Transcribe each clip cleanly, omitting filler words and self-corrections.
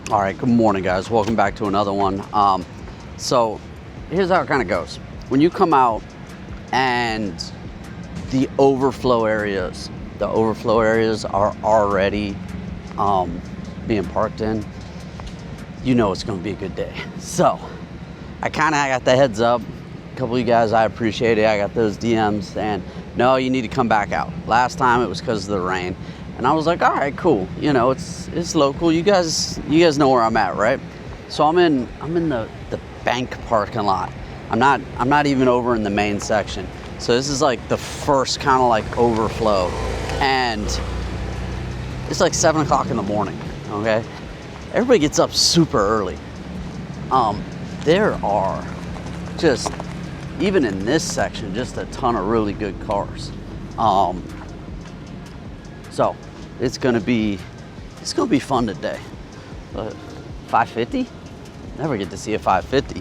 All right, good morning, guys. Welcome back to another one. So here's how it kind of goes. When you come out and the overflow areas are already being parked in, you know it's going to be a good day. So I kind of got the heads up. A couple of you guys, I appreciate it. I got those DMs saying, no, you need to come back out. Last time it was because of the rain. And I was like, all right, cool. You know, it's local. You guys know where I'm at, right? So I'm in the bank parking lot. I'm not even over in the main section. So this is like the first kind of like overflow. And it's like 7 o'clock in the morning, okay? Everybody gets up super early. There are just, even in this section, just a ton of really good cars. So it's gonna be fun today. 550? Never get to see a 550.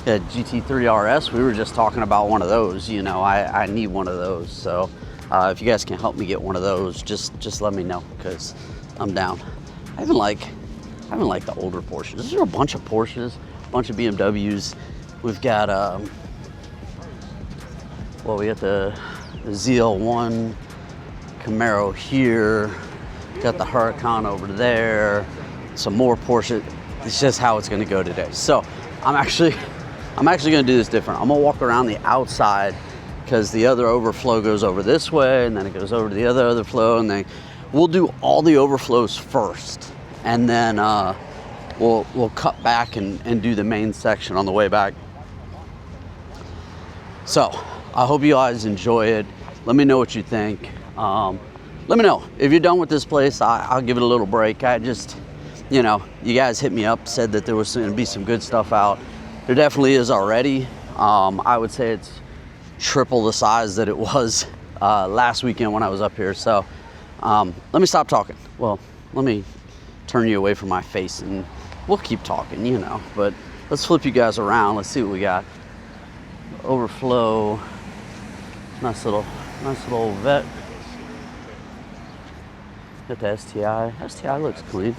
Yeah, GT3 RS. We were just talking about one of those. You know, I need one of those. So if you guys can help me get one of those, just let me know because I'm down. I haven't liked the older Porsches. There's a bunch of Porsches, a bunch of BMWs. We've got we got the ZL1 Camaro here. Got the Huracan over there. Some more Porsche. It's just how it's going to go today. So I'm actually going to do this different. I'm going to walk around the outside because the other overflow goes over this way, and then it goes over to the other overflow, and then we'll do all the overflows first, and then we'll cut back and do the main section on the way back. So I hope you guys enjoy it. Let me know what you think. Let me know if you're done with this place. I'll give it a little break. I just, you know, you guys hit me up, said that there was going to be some good stuff out. There definitely is already. I would say it's triple the size that it was last weekend when I was up here. So let me stop talking. Well, let me turn you away from my face and we'll keep talking, you know. But let's flip you guys around. Let's see what we got. Overflow. Nice little vet. Got the STI. STI looks clean.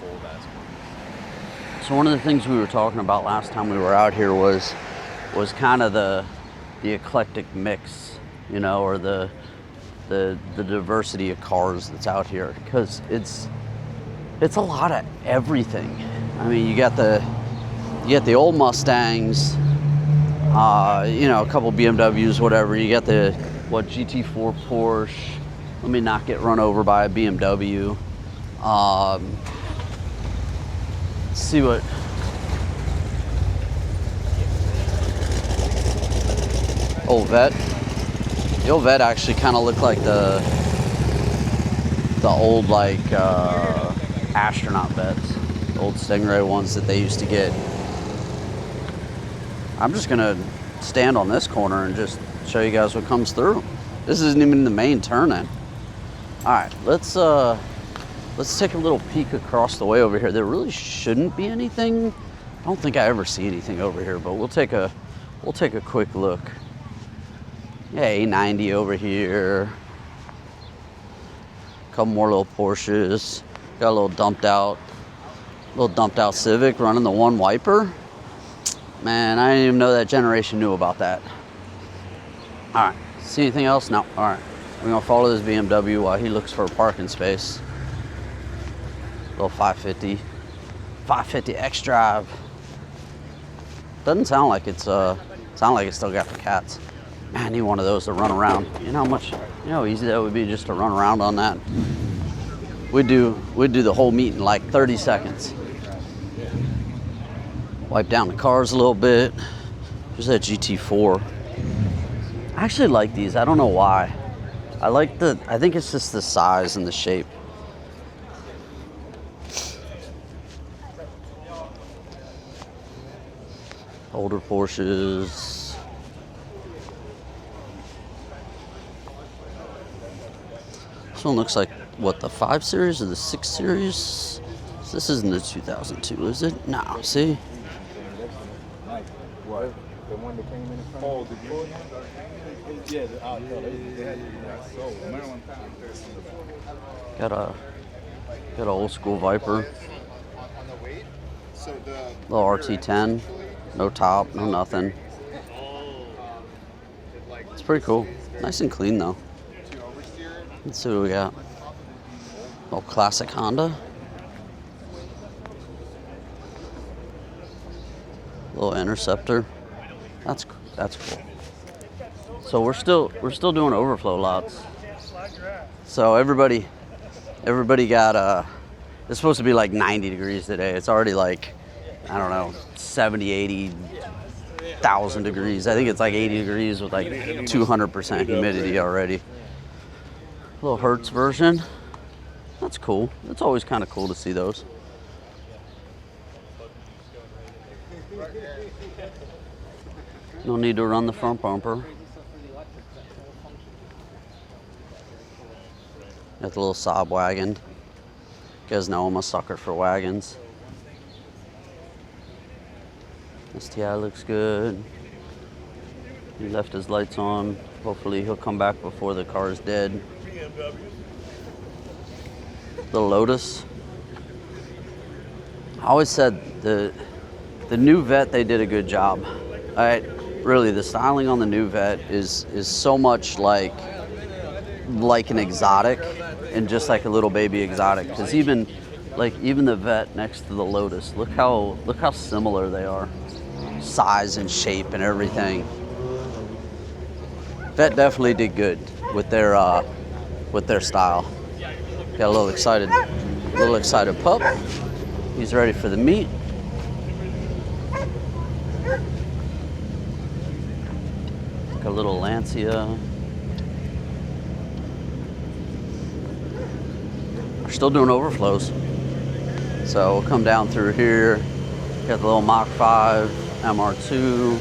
So one of the things we were talking about last time we were out here was kind of the eclectic mix, you know, or the diversity of cars that's out here, because it's a lot of everything. I mean, you got the old Mustangs, you know, a couple BMWs, whatever. You got the GT4 Porsche. Let me not get run over by a BMW. Let's see what. Old Vet. The old Vet actually kind of looked like the old like astronaut Vets, the old Stingray ones that they used to get. I'm just gonna stand on this corner and just show you guys what comes through. This isn't even the main turn-in. All right, let's take a little peek across the way over here. There really shouldn't be anything. I don't think I ever see anything over here, but we'll take a quick look. Yeah, A90 over here. A couple more little Porsches. Got a little dumped out Civic running the one wiper. Man, I didn't even know that generation knew about that. All right, see anything else? No. All right, we're gonna follow this BMW while he looks for a parking space. Little 550 X-Drive. Doesn't sound like it's still got the cats. Man, I need one of those to run around. You know how easy that would be just to run around on that. We'd do the whole meet in like 30 seconds. Wipe down the cars a little bit. There's that GT4. I actually like these. I don't know why. I think it's just the size and the shape. Older Porsches. This one looks like, what, the 5 Series or the 6 Series? This isn't the 2002, is it? No, see? What? The one that came in the front? Oh, the Ford? Yeah, they had Got a old school Viper. Little RT10, no top, no nothing. It's pretty cool. Nice and clean though. Let's see what we got. Little classic Honda. Little Interceptor. That's cool. So we're still doing overflow lots. So everybody got it's supposed to be like 90 degrees today. It's already like, I don't know, 70, 80,000 degrees. I think it's like 80 degrees with like 200% humidity already. Little Hertz version. That's cool. It's always kind of cool to see those. No need to run the front bumper. Got the little Saab wagon. You guys know I'm a sucker for wagons. STI looks good. He left his lights on. Hopefully he'll come back before the car is dead. The Lotus. I always said the new Vet, they did a good job. Really, the styling on the new Vet is so much like an exotic, and just like a little baby exotic. Because even the Vet next to the Lotus, look how similar they are, size and shape and everything. Vet definitely did good with their style. Got a little excited pup. He's ready for the meet. Got a little Lancia. We're still doing overflows. So we'll come down through here. Got the little Mach 5 MR2.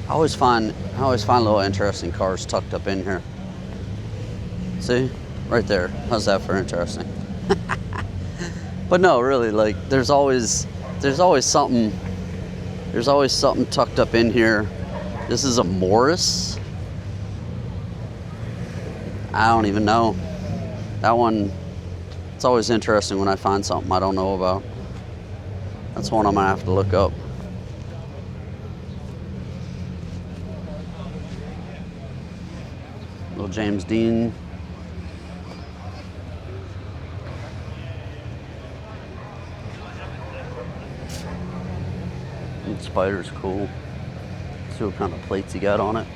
I always find little interesting cars tucked up in here. See? Right there. How's that for interesting? But no, really, like there's always something tucked up in here. This is a Morris. I don't even know. That one, it's always interesting when I find something I don't know about. That's one I'm gonna have to look up. Little James Dean. And Spider's cool. See what kind of plates he got on it.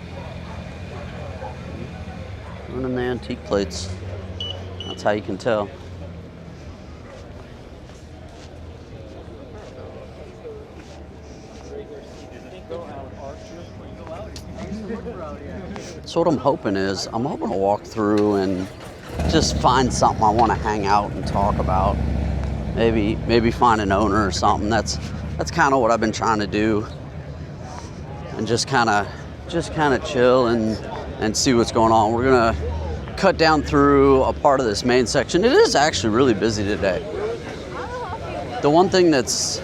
Running the antique plates. That's how you can tell. So what I'm hoping is, I'm hoping to walk through and just find something I want to hang out and talk about. Maybe find an owner or something. That's kind of what I've been trying to do. And just kind of chill and see what's going on. We're gonna cut down through a part of this main section. It is actually really busy today. The one thing that's,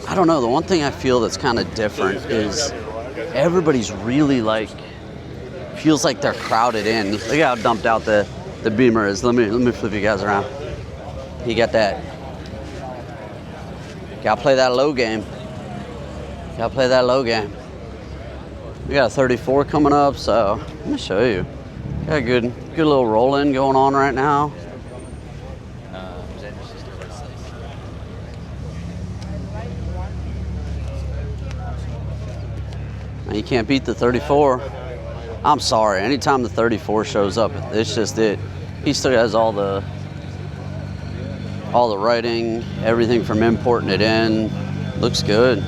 I don't know, the one thing I feel that's kind of different is everybody's really like, feels like they're crowded in. Look how dumped out the Beamer is. Let me flip you guys around. You got that. Gotta play that low game. Gotta play that low game. We got a 34 coming up, so let me show you. Got a good little roll-in going on right now. Now you can't beat the 34. I'm sorry, anytime the 34 shows up, it's just it. He still has all the writing, everything from importing it in. Looks good.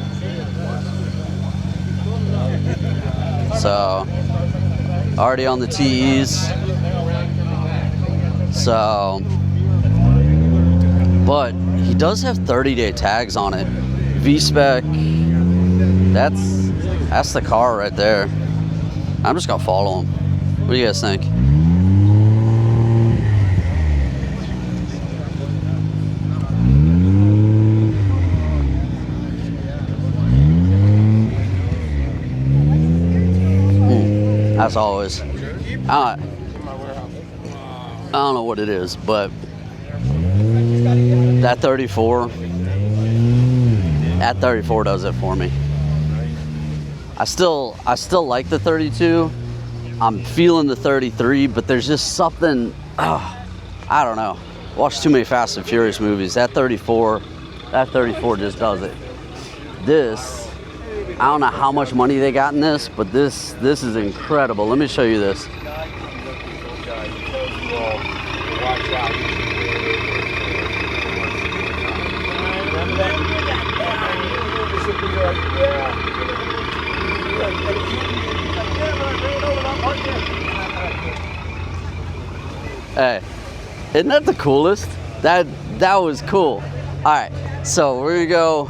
So, already on the TEs. So, but he does have 30-day tags on it. V-Spec, that's the car right there. I'm just gonna follow him. What do you guys think? As always. I don't know what it is, but That 34. That 34 does it for me. I still like the 32. I'm feeling the 33, but there's just something, I don't know. Watched too many Fast and Furious movies. That 34 just does it. This, I don't know how much money they got in this, but this is incredible. Let me show you this. Hey, isn't that the coolest? That was cool. All right, so we're gonna go.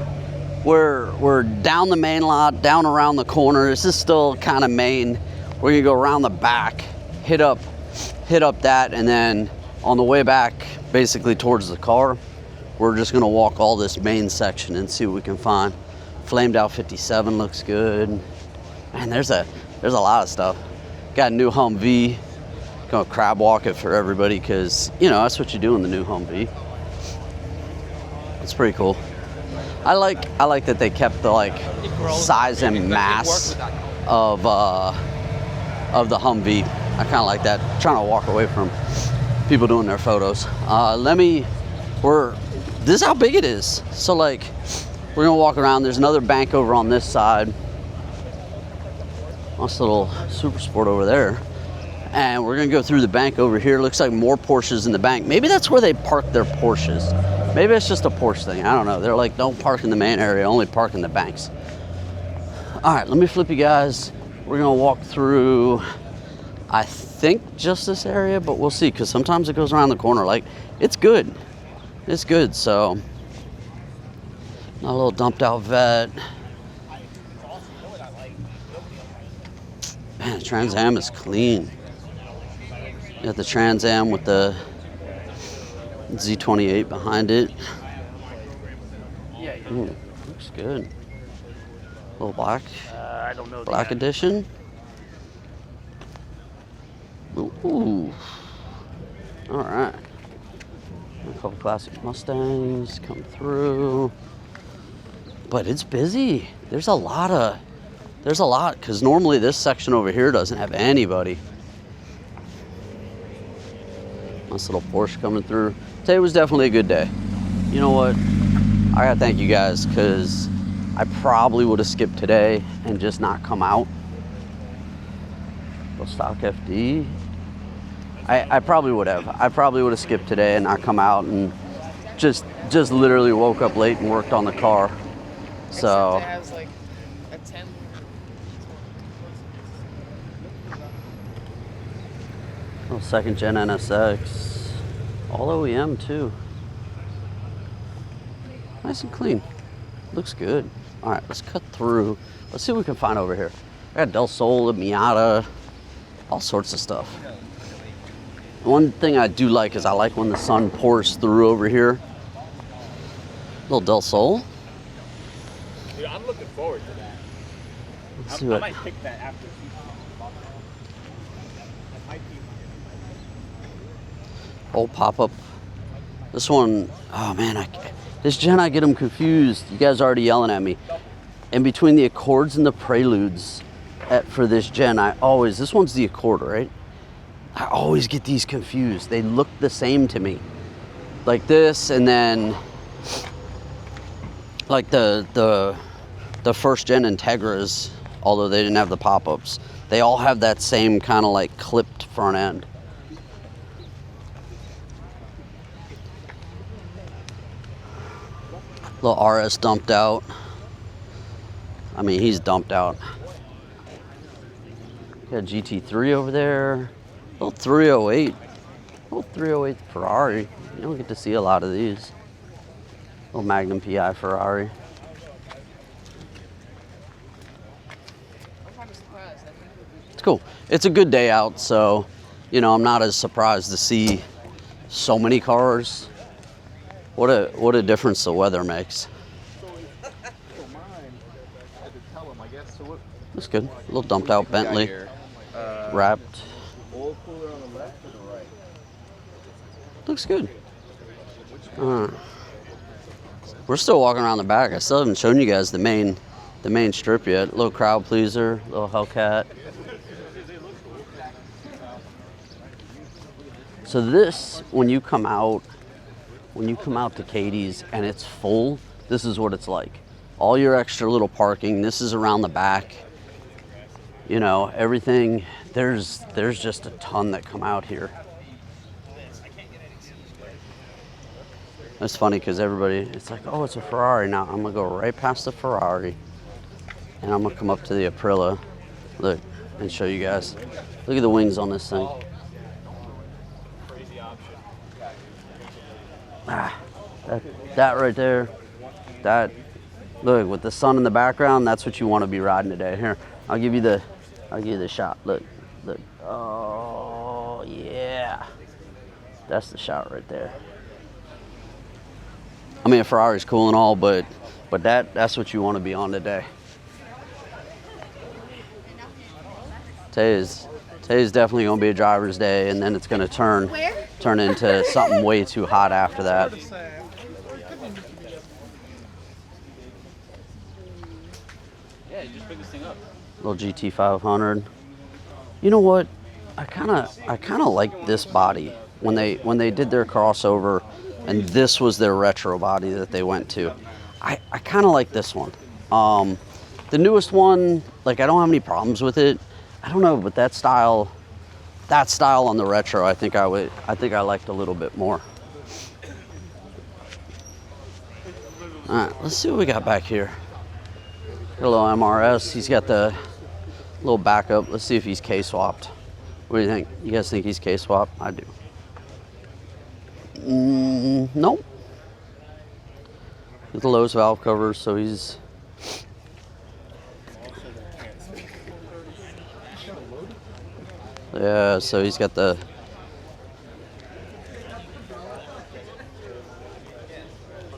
We're down the main lot, down around the corner. This is still kind of main. We're gonna go around the back, hit up that, and then on the way back, basically towards the car, we're just gonna walk all this main section and see what we can find. Flamed out 57 looks good. Man, there's a lot of stuff. Got a new Humvee. Gonna crab walk it for everybody because, you know, that's what you do in the new Humvee. It's pretty cool. I like that they kept the like size and mass of the Humvee. I kind of like that. I'm trying to walk away from people doing their photos. This is how big it is. So like, we're gonna walk around. There's another bank over on this side. Nice little Super Sport over there. And we're gonna go through the bank over here. Looks like more Porsches in the bank. Maybe that's where they park their Porsches. Maybe it's just a Porsche thing. I don't know. They're like, don't park in the main area, only park in the banks. All right, let me flip you guys. We're gonna walk through, I think just this area, but we'll see, because sometimes it goes around the corner. Like, it's good. It's good, so. A little dumped out vet. Man, the Trans Am is clean. You got the Trans Am with the Z28 behind it. Ooh, looks good. A little black. Black edition. Ooh. All right. A couple classic Mustangs come through. But it's busy. There's a lot, because normally this section over here doesn't have anybody. Nice little Porsche coming through. Today was definitely a good day. You know what? I gotta thank you guys, because I probably would have skipped today and just not come out. Little stock FD. I probably would have. I probably would have skipped today and not come out, and just literally woke up late and worked on the car. So. Except it has like a 10. Little second gen NSX. All OEM too. Nice and clean. Looks good. All right, let's cut through. Let's see what we can find over here. I got Del Sol, a Miata, all sorts of stuff. One thing I do like is I like when the sun pours through over here. Little Del Sol. Dude, I'm looking forward to that. I might pick that after. Old pop-up. This one, oh man, this gen I get them confused. You guys are already yelling at me. In between the Accords and the Preludes for this gen, this one's the Accord, right? I always get these confused. They look the same to me. Like this, and then like the first gen Integras, although they didn't have the pop-ups, they all have that same kind of like clipped front end. Little RS dumped out. I mean, he's dumped out. Got GT3 over there. Little 308. Little 308 Ferrari. You don't get to see a lot of these. Little Magnum PI Ferrari. It's cool. It's a good day out, so, you know, I'm not as surprised to see so many cars. What a difference the weather makes. That's good. A little dumped out Bentley. Wrapped. Looks good. We're still walking around the back. I still haven't shown you guys the main strip yet. Little crowd pleaser, little Hellcat. So this, when you come out to Katie's and it's full, this is what it's like. All your extra little parking, this is around the back. You know, everything, there's just a ton that come out here. It's funny because everybody, it's like, oh, it's a Ferrari. Now I'm gonna go right past the Ferrari and I'm gonna come up to the Aprilia, look, and show you guys. Look at the wings on this thing. That right there, that, look, with the sun in the background, that's what you want to be riding today. Here, I'll give you the shot. Look, oh yeah, that's the shot right there. I mean, a Ferrari's cool and all, but that's what you want to be on today. Today's definitely gonna be a driver's day, and then it's gonna turn into something way too hot after that. Yeah, just pick this thing up. Little GT 500. You know what? I kind of like this body when they did their crossover, and this was their retro body that they went to. I kind of like this one. The newest one, like, I don't have any problems with it. I don't know, but that style on the retro, I think I liked a little bit more. All right, let's see what we got back here. Got a little MRS. He's got the little backup. Let's see if he's K-swapped. What do you think? You guys think he's K-swapped? I do. Nope. With the Lowe's valve covers, so he's... Yeah, so he's got the...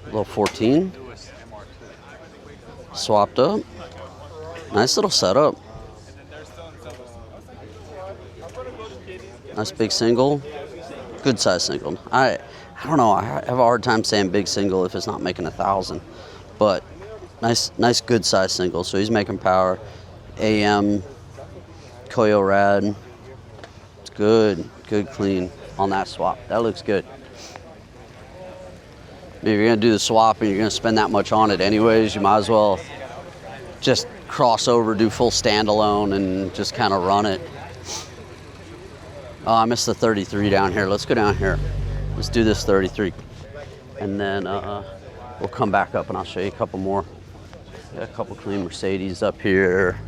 little 14. Swapped up. Nice little setup. Nice big single. Good size single. I don't know. I have a hard time saying big single if it's not making 1,000. But nice good size single. So he's making power. AM, Koyo Rad. It's good clean on that swap. That looks good. If you're gonna do the swap and you're gonna spend that much on it anyways, you might as well just cross over, do full standalone, and just kind of run it. Oh, I missed the 33 down here. Let's go down here. Let's do this 33. And then we'll come back up and I'll show you a couple more. Got a couple clean Mercedes up here.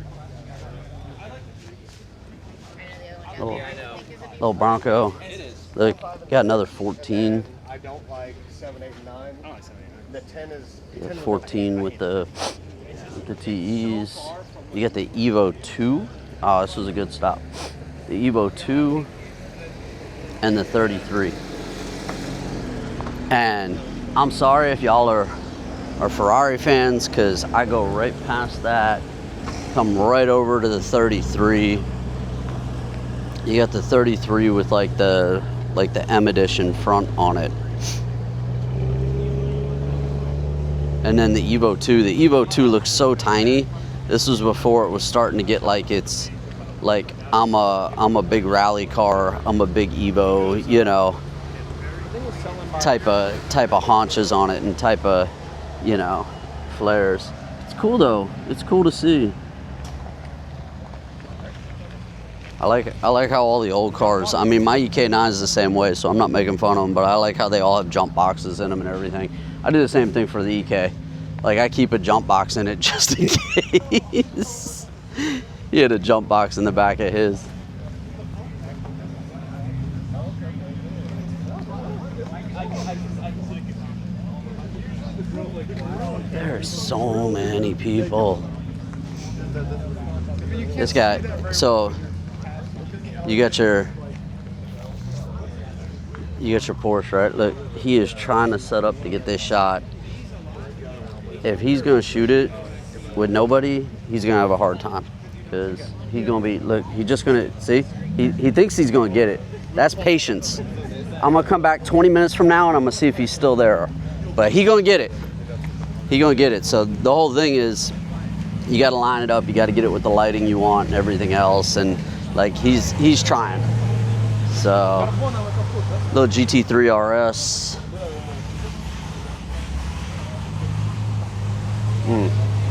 Little Bronco. Look, got another 14. I don't like 7, 8, and 9. I like 7, 8, 9. The 10 is... You got 14 with the TEs. You got the Evo 2. Oh, this was a good stop. The Evo 2 and the 33. And I'm sorry if y'all are Ferrari fans, because I go right past that, come right over to the 33. You got the 33 with like the M edition front on it. And then the Evo 2. The Evo 2 looks so tiny. This was before it was starting to get like it's like I'm a big rally car, I'm a big Evo, you know, type of haunches on it and type of, you know, flares. It's cool though. It's cool to see. I like how all the old cars, I mean, my EK9 is the same way, so I'm not making fun of them, but I like how they all have jump boxes in them and everything. I do the same thing for the EK. Like, I keep a jump box in it just in case. He had a jump box in the back of his. There's so many people. This guy, so you got your Porsche, right? Look, he is trying to set up to get this shot. If he's gonna shoot it with nobody, he's gonna have a hard time, because he's gonna be, look, he's just gonna, see, he thinks he's gonna get it. That's patience. I'm gonna come back 20 minutes from now and I'm gonna see if he's still there. But he gonna get it. He gonna get it. So the whole thing is, you gotta line it up. You gotta get it with the lighting you want and everything else. And like he's trying. So little GT3 RS.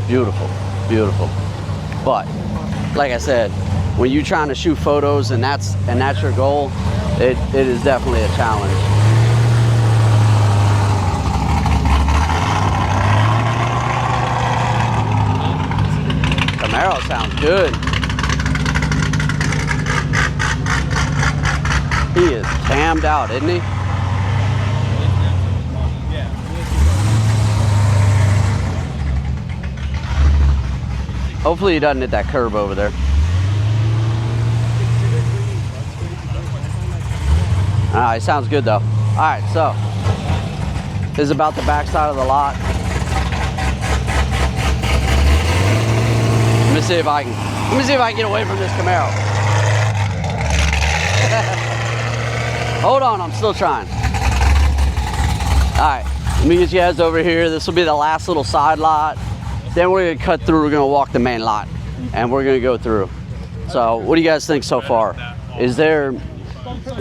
Beautiful, beautiful. But like I said, when you're trying to shoot photos and that's your goal, it is definitely a challenge. Camaro sounds good. He is cammed out, isn't he? Hopefully he doesn't hit that curb over there. All right, sounds good though. All right, so this is about the back side of the lot. Let me see if I can get away from this Camaro. Hold on, I'm still trying. All right, let me get you guys over here. This will be the last little side lot. Then we're gonna cut through, we're gonna walk the main lot and we're gonna go through. So what do you guys think so far? Is there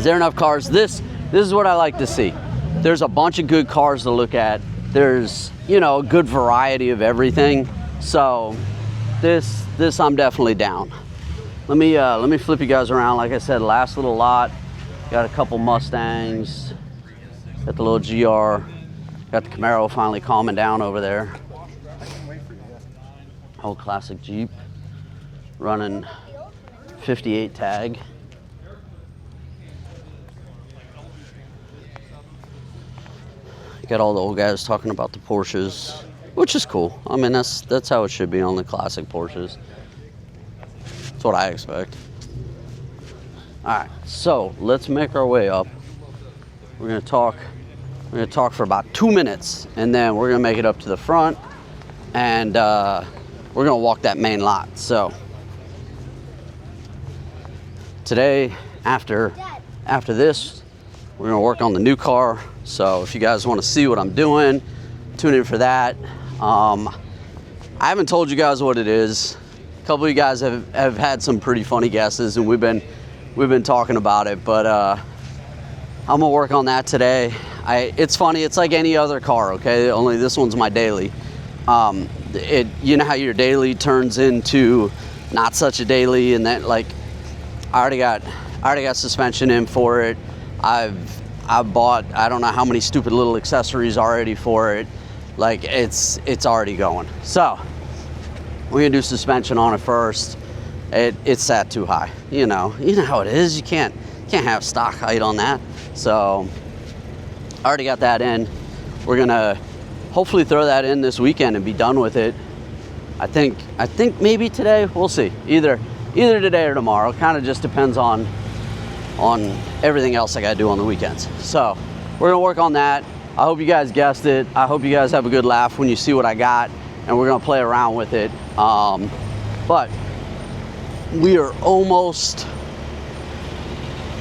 enough cars? This is what I like to see. There's a bunch of good cars to look at. There's, you know, a good variety of everything. So this I'm definitely down. Let me flip you guys around. Like I said, last little lot. Got a couple Mustangs. Got the little GR. Got the Camaro finally calming down over there. Old classic Jeep, running 58 tag. You got all the old guys talking about the Porsches, which is cool. I mean, that's how it should be on the classic Porsches. That's what I expect. All right, so let's make our way up. We're gonna talk for about 2 minutes, and then we're gonna make it up to the front, and we're gonna walk that main lot. So today, after this, we're gonna work on the new car. So if you guys wanna see what I'm doing, tune in for that. I haven't told you guys what it is. A couple of you guys have had some pretty funny guesses, and we've been talking about it, but I'm gonna work on that today. It's funny, it's like any other car, okay? Only this one's my daily. You know how your daily turns into not such a daily, and that, like, I already got suspension in for it. I've bought, I don't know how many stupid little accessories already for it. Like, it's already going. So we're gonna do suspension on it first. It's sat too high. You know how it is. You can't have stock height on that. So I already got that in. We're gonna hopefully throw that in this weekend and be done with it. I think maybe today. We'll see. Either today or tomorrow. Kind of just depends on everything else I gotta do on the weekends. So we're gonna work on that. I hope you guys guessed it. I hope you guys have a good laugh when you see what I got, and we're gonna play around with it. But we are almost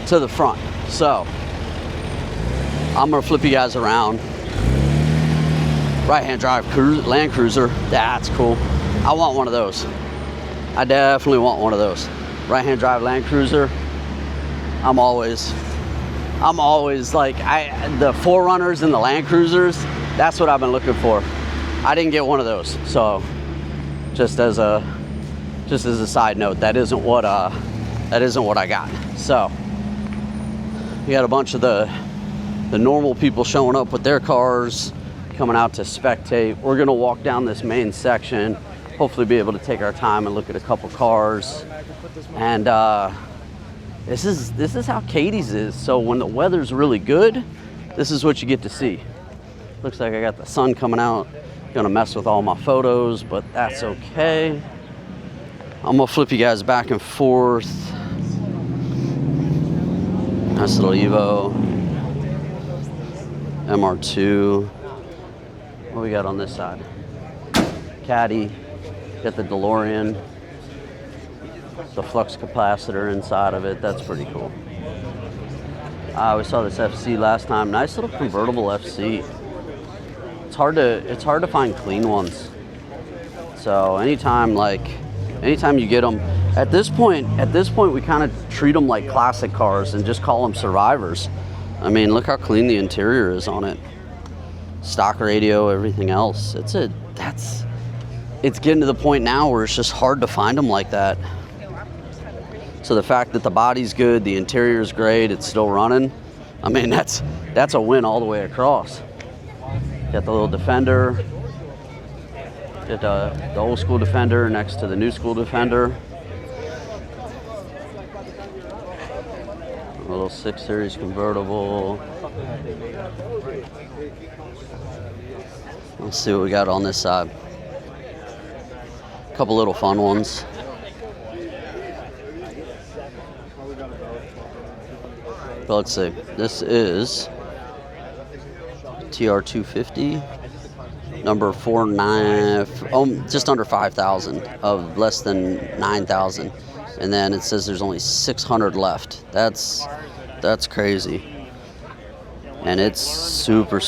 to the front. So I'm gonna flip you guys around. Right-hand drive Land Cruiser, that's cool. I want one of those. I definitely want one of those. Right-hand drive Land Cruiser. I'm always like, the 4Runners and the Land Cruisers, that's what I've been looking for. I didn't get one of those, so just as a side note, that isn't what I got. So we got a bunch of the normal people showing up with their cars, coming out to spectate. We're gonna walk down this main section, hopefully be able to take our time and look at a couple cars. And this is how Katie's is. So when the weather's really good, this is what you get to see. Looks like I got the sun coming out. Gonna mess with all my photos, but that's okay. I'm gonna flip you guys back and forth. Nice little Evo. MR2. What we got on this side? Caddy. Got the DeLorean. The flux capacitor inside of it. That's pretty cool. We saw this FC last time. Nice little convertible FC. It's hard to find clean ones. So anytime you get them, at this point we kind of treat them like classic cars and just call them survivors. I mean, look how clean the interior is on it. Stock radio, everything else. It's getting to the point now where it's just hard to find them like that. So the fact that the body's good, the interior is great, it's still running, I mean, that's a win all the way across. Got the little Defender, got the old school Defender next to the new school Defender. A little 6 Series convertible. Let's see what we got on this side. A couple little fun ones. But let's see. This is TR250, number 49, just under 5,000 of less than 9,000, and then it says there's only 600 left. That's crazy. And it's super,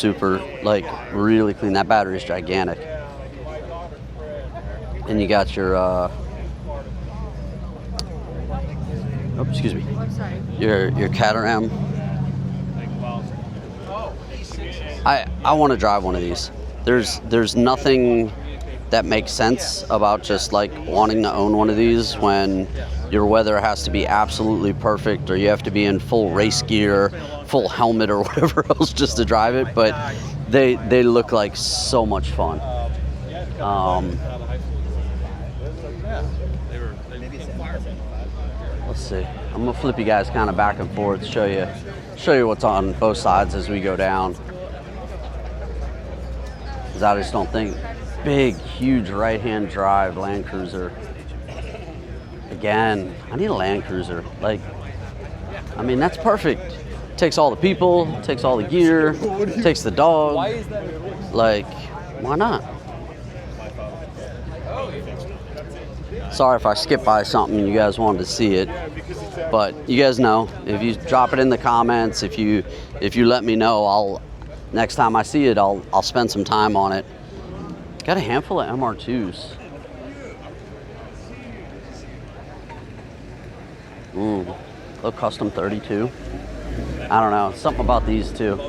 like, really clean. That battery is gigantic. And you got your, excuse me. Your KanaRacing. I want to drive one of these. There's nothing that makes sense about just like wanting to own one of these when your weather has to be absolutely perfect, or you have to be in full race gear, full helmet, or whatever else just to drive it. But they look like so much fun. Let's see. I'm gonna flip you guys kind of back and forth, show you what's on both sides as we go down. Because I just don't think big, huge right-hand drive Land Cruiser. Again, I need a Land Cruiser. Like, I mean, that's perfect. Takes all the people, takes all the gear, takes the dog. Like, why not? Sorry if I skipped by something and you guys wanted to see it, but you guys know, if you drop it in the comments, if you let me know, next time I see it, I'll spend some time on it. Got a handful of MR2s. Little custom 32. I don't know, something about these two.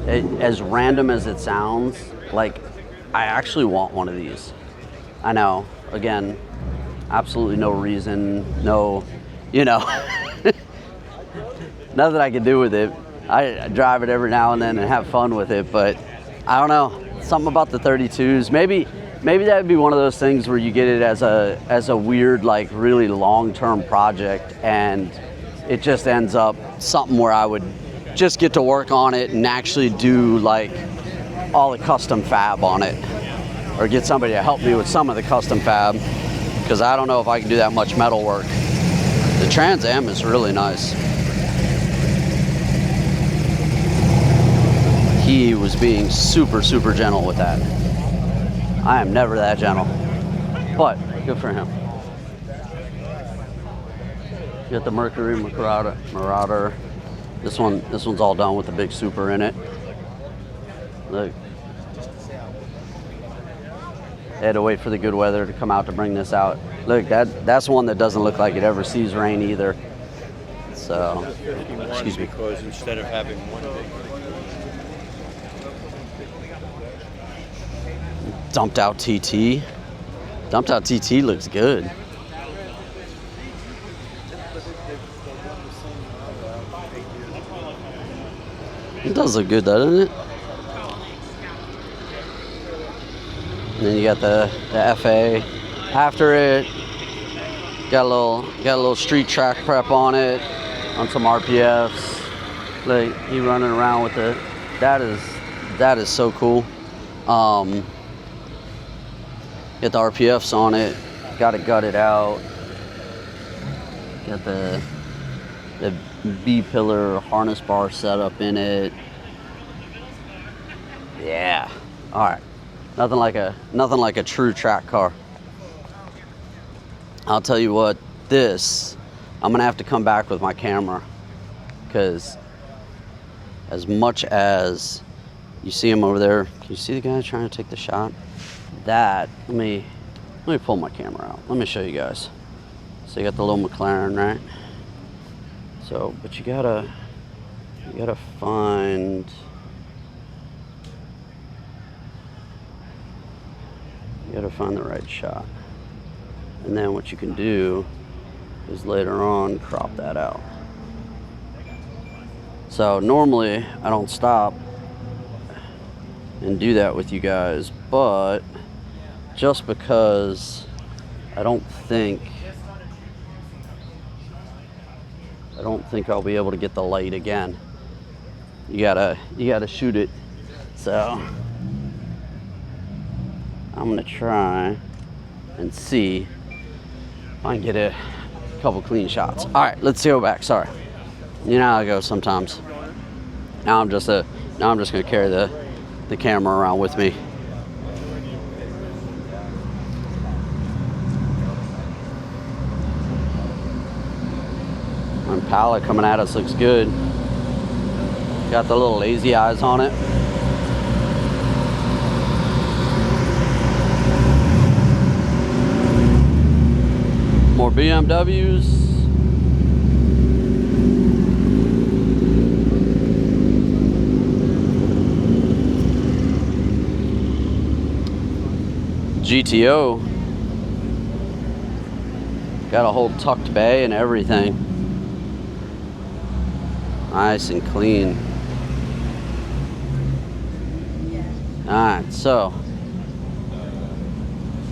As random as it sounds, like, I actually want one of these. I know, again, absolutely no reason, nothing I can do with it. I drive it every now and then and have fun with it, but I don't know, something about the 32s. Maybe that would be one of those things where you get it as a weird, like, really long-term project, and it just ends up something where I would just get to work on it and actually do, like, all the custom fab on it, or get somebody to help me with some of the custom fab, because I don't know if I can do that much metal work. The Trans Am is really nice. He was being super gentle with that. I am never that gentle, but good for him. You got the Mercury Marauder. This one's all done with the big super in it. Look. They had to wait for the good weather to come out to bring this out. Look, that's one that doesn't look like it ever sees rain either. So, excuse me. Because instead of having one big Dumped out TT. Dumped out TT looks good. It does look good, doesn't it? And then you got the FA after it. Got a little street track prep on it, on some RPFs. Like, he running around with it. That is so cool. Get the RPFs on it. Got it gutted out. Got the B-pillar harness bar setup in it. Yeah. All right. Nothing like a true track car. I'll tell you what, this I'm gonna have to come back with my camera, because as much as you see him over there, can you see the guy trying to take the shot? Let me pull my camera out. Let me show you guys. So you got the little McLaren, right? So, but you gotta find, the right shot. And then what you can do is later on crop that out. So normally I don't stop and do that with you guys, but just because I don't think I'll be able to get the light again. You gotta shoot it. So I'm gonna try and see if I can get a couple clean shots. All right, let's go back. Sorry, you know how it goes sometimes. Now I'm just gonna carry the camera around with me. Impala coming at us looks good. Got the little lazy eyes on it. More BMWs. GTO. Got a whole tucked bay and everything. Nice and clean. Alright, so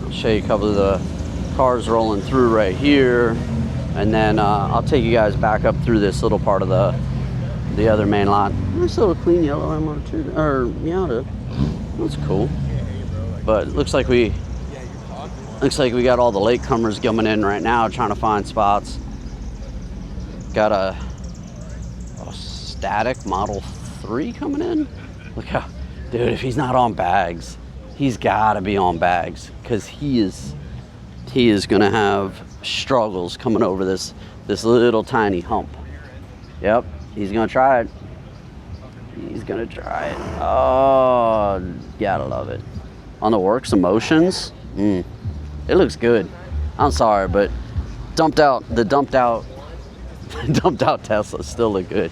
I'll show you a couple of the cars rolling through right here, and then I'll take you guys back up through this little part of the other main lot. Nice little clean yellow M02 or Miata. That's cool. But it looks like we got all the latecomers coming in right now, trying to find spots. Got a static Model 3 coming in. Look how, dude, if he's not on bags, he's gotta be on bags, because he is gonna have struggles coming over this little tiny hump. Yep, he's gonna try it. He's gonna try it. Oh, gotta love it. On the works emotions, it looks good. I'm sorry, but dumped out Tesla still look good.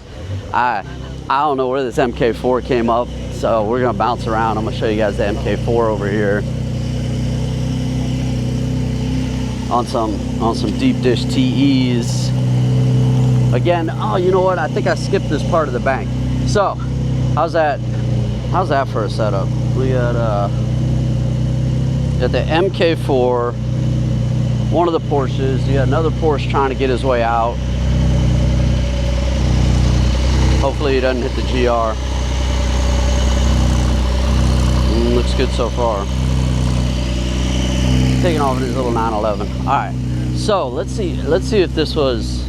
I don't know where this MK4 came up, so we're gonna bounce around. I'm gonna show you guys the MK4 over here on some deep dish TEs. Again, oh, you know what? I think I skipped this part of the bank. So, how's that for a setup? We got the MK4, one of the Porsches. You got another Porsche trying to get his way out. Hopefully he doesn't hit the GR. Looks good so far. Taking off his little 911. All right, so let's see if this was.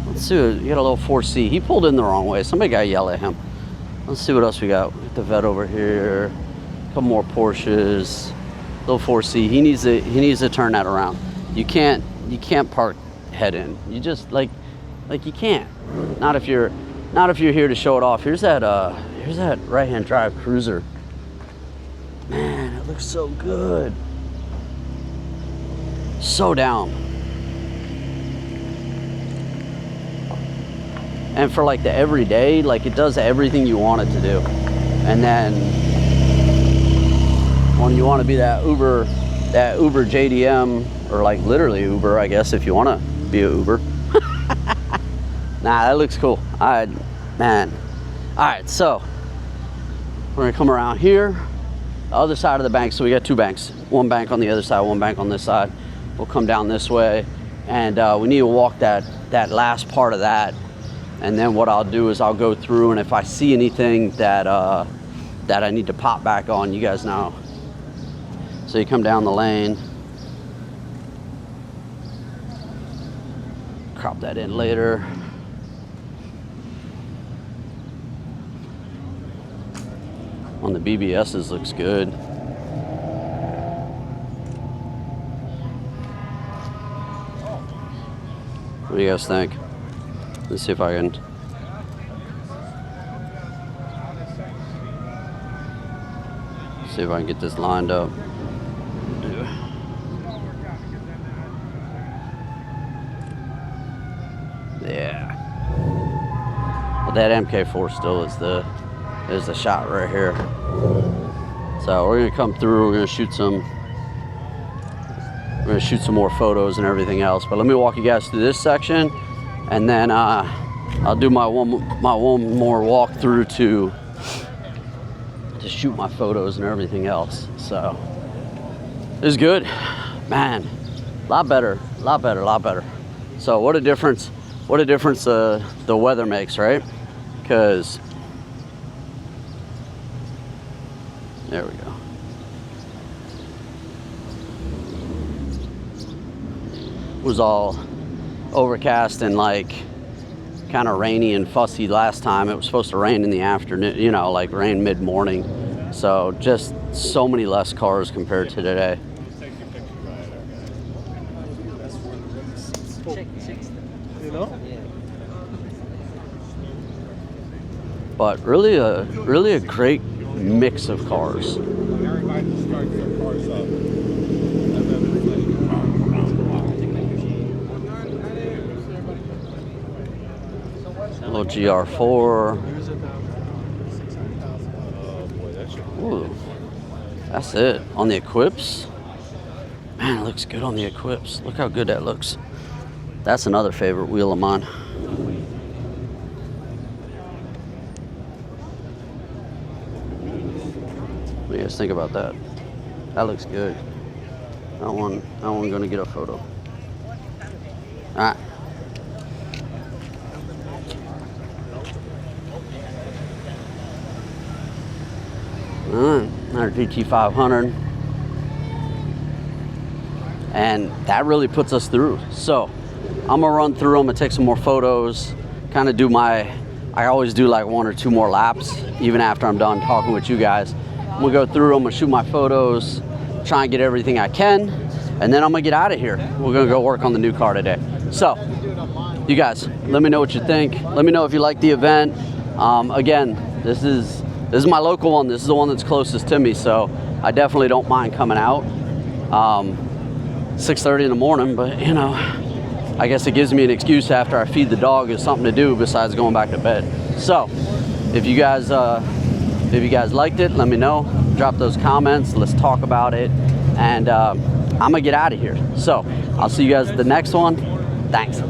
Let's see. You got a little 4C. He pulled in the wrong way. Somebody got to yell at him. Let's see what else we got. We got the Vet over here. A couple more Porsches. Little 4C. He needs to turn that around. You can't park head in. You just like you can't. Not if you're here to show it off. Here's that right-hand drive cruiser. Man, it looks so good. So down. And for like the everyday, like it does everything you want it to do. And then when you want to be that Uber JDM, or like literally Uber, I guess, if you want to be a Uber. Nah, that looks cool. Man. All right, so we're gonna come around here, the other side of the bank. So we got two banks, one bank on the other side, one bank on this side. We'll come down this way, and we need to walk that last part of that. And then what I'll do is I'll go through, and if I see anything that I need to pop back on, you guys know. So you come down the lane, crop that in later. On the BBS's looks good. do you guys think? Let's see if I can. See if I can get this lined up. Yeah. Well, that MK4 still is the shot right here. So we're gonna come through. We're gonna shoot some more photos and everything else. But let me walk you guys through this section, and then I'll do my one more walk through to shoot my photos and everything else. So it's good, man. A lot better. So what a difference the weather makes, right? Because there we go. It was all overcast and like kind of rainy and fussy last time. It was supposed to rain in the afternoon, you know, like rain mid-morning. So just so many less cars compared to today. You know? But really a great mix of cars. Everybody starts their cars up. Little GR4. Ooh, that's it. On the Equips. Man, it looks good on the Equips. Look how good that looks. That's another favorite wheel of mine. What do you guys think about that? That looks good. That one gonna get a photo. All right. Another GT500. And that really puts us through. So I'm gonna run through, I'm gonna take some more photos, kind of do I always do like 1 or 2 more laps, even after I'm done talking with you guys. I'm gonna go through, I'm gonna shoot my photos, try and get everything I can, and then I'm gonna get out of here. We're gonna go work on the new car today. So, you guys, let me know what you think. Let me know if you like the event. Again, this is my local one. This is the one that's closest to me, so I definitely don't mind coming out. 6:30 in the morning, but you know, I guess it gives me an excuse after I feed the dog is something to do besides going back to bed. So, if you guys liked it, let me know. Drop those comments. Let's talk about it. And I'm gonna get out of here. So, I'll see you guys at the next one. Thanks.